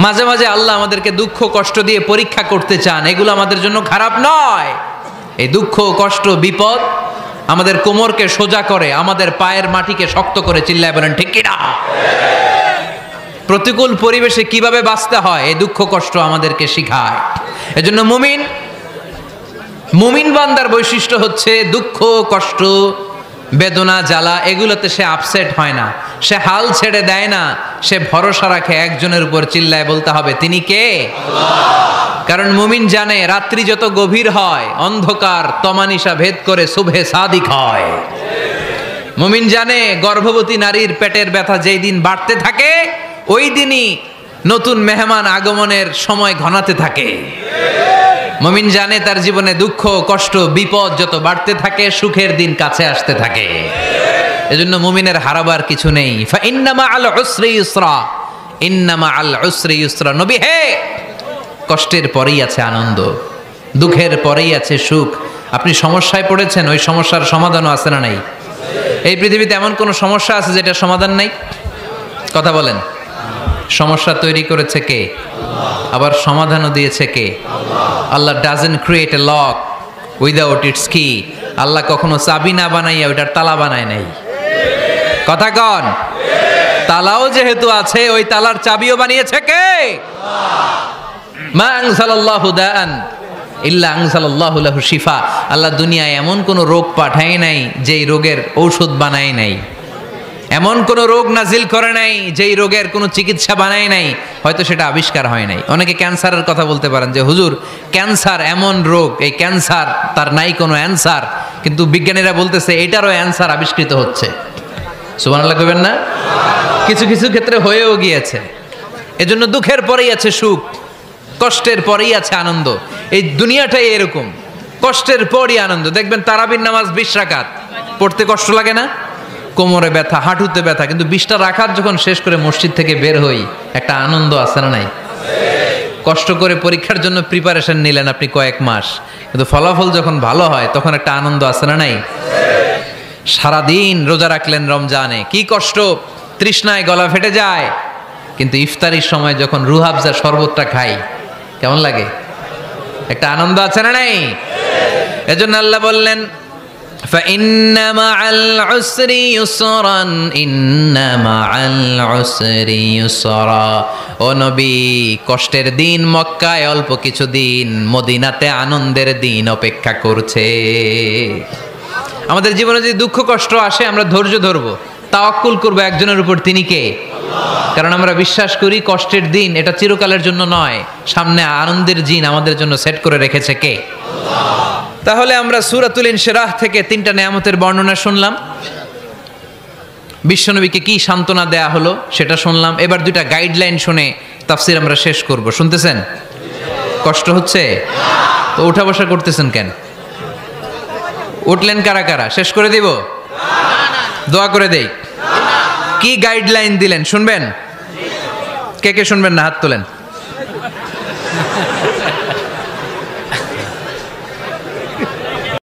মাঝে মাঝে আল্লাহ আমাদেরকে দুঃখ কষ্ট দিয়ে পরীক্ষা করতে চান, এগুলো আমাদের জন্য খারাপ নয়। এই দুঃখ কষ্ট বিপদ আমাদের কোমরকে সোজা করে, আমাদের পায়ের মাটিকে শক্ত করে। চিল্লায় বলেন ঠিক কিনা? প্রতিকূল পরিবেশে কিভাবে বাঁচতে হয় এই দুঃখ কষ্ট আমাদেরকে শিখায়। এজন্য মুমিন বান্দার বৈশিষ্ট্য হচ্ছে দুঃখ কষ্ট বেদনা জ্বালা এগুলোতে সে আপসেট হয় না, সে হাল ছেড়ে দেয় না, সে ভরসা রাখে একজনের উপর। চিল্লায় বলতে হবে তিনি কে? কারণ মুমিন জানে রাত্রি যত গভীর হয় অন্ধকার তমানিসা ভেদ করে সুবহে সাদিক হয়। মুমিন জানে গর্ভবতী নারীর পেটের ব্যথা যেই দিন বাড়তে থাকে ওই দিনই নতুন মেহমান আগমনের সময় ঘনাতে থাকে। মুমিন জানে তার জীবনে দুঃখ কষ্ট বিপদ যত বাড়তে থাকে সুখের দিন কাছে আসতে থাকে। এজন্য মুমিনের হারাবার কিছু নেই। ইন্না মাআল উসরি ইউসরা, ইন্না মাআল উসরি ইউসরা। নবী হে, কষ্টের পরেই আছে আনন্দ, দুঃখের পরেই আছে সুখ। আপনি সমস্যায় পড়েছেন, ওই সমস্যার সমাধানও আছে না নাই? এই পৃথিবীতে এমন কোন সমস্যা আছে যেটা সমাধান নাই? কথা বলেন। সমস্যা তৈরি করেছে কে? আবার সমাধানও দিয়েছে কে? Allah doesn't create a lock without its কি। আল্লাহ কখনো চাবি না বানাইয়া ওইটার তালা বানায় নাই। কথা কন। তালাও যেহেতু আছে ওই তালার চাবিও বানিয়েছে কে? মা আনজালাল্লাহু দাআন ইল্লা আনজালাল্লাহু লাহু শিফা। আল্লাহ দুনিয়ায় এমন কোন রোগ পাঠায় নাই যেই রোগের ঔষধ বানায় নাই, এমন কোন রোগ নাজিল করে নাই যেই রোগের কোনো চিকিৎসা বানায় নাই, হয়তো সেটা আবিষ্কার হয় নাই। অনেকে ক্যান্সারের কথা বলতে পারেন যে হুজুর ক্যান্সার এমন রোগ, এই ক্যান্সার তার নাই কোনো অ্যান্সার, কিন্তু বিজ্ঞানীরা বলতেছে এটারও অ্যান্সার আবিষ্কৃত হচ্ছে। সুবহানাল্লাহ কইবেন না? কিছু কিছু ক্ষেত্রে হয়েও গিয়েছে। এজন্য দুঃখের পরেই আছে সুখ, কষ্টের পরেই আছে আনন্দ। এই দুনিয়াটাই এরকম, কষ্টের পরই আনন্দ। দেখবেন তারাবির নামাজ 20 রাকাত পড়তে কষ্ট লাগে না? কোমরে ব্যথা, হাঁটুতে ব্যথা, কিন্তু 20টা রাকাত যখন শেষ করে মসজিদ থেকে বের হই একটা আনন্দ আছে না নাই? কষ্ট করে পরীক্ষার জন্য প্রিপারেশন নিলেন আপনি কয়েক মাস, কিন্তু ফলাফল যখন ভালো হয় তখন একটা আনন্দ আছে না নাই? সারাদিন রোজা রাখলেন রমজানে, কি কষ্ট, তৃষ্ণায় গলা ফেটে যায়, কিন্তু ইফতারির সময় যখন রুহাবজা শরবতটা খাই কেমন লাগে? একটা আনন্দ আছে না নাই? এজন্য আল্লাহ বললেন فإن مع العسر يسرا إن مع العسر يسرا। ও নবী, কষ্টের দিন মক্কায় অল্প কিছু দিন, মদিনাতে আনন্দের দিন অপেক্ষা করছে। আমাদের জীবনে যদি দুঃখ কষ্ট আসে আমরা ধৈর্য ধরবো, তাওয়াক্কুল করবো একজনের উপর, তিনি কে? কারণ আমরা বিশ্বাস করি কষ্টের দিন এটা চিরকালের জন্য নয়, সামনে আনন্দের দিন আমাদের জন্য সেট করে রেখেছে কে? তাহলে আমরা সূরাতুল ইনশিরাহ থেকে 3টা নেয়ামতের বর্ণনা শুনলাম, বিশ্বনবীকে কি সান্ত্বনা দেয়া হলো সেটা শুনলাম। এবার 2টা গাইডলাইন শুনে তাফসীর আমরা শেষ করব। শুনতেছেন? কষ্ট হচ্ছে তো উঠা বসা করতেছেন কেন? উঠলেন কারা কারা? শেষ করে দিব? দোয়া করে দেই। কি গাইডলাইন দিলেন শুনবেন? কে কে শুনবেন না হাত তোলেন।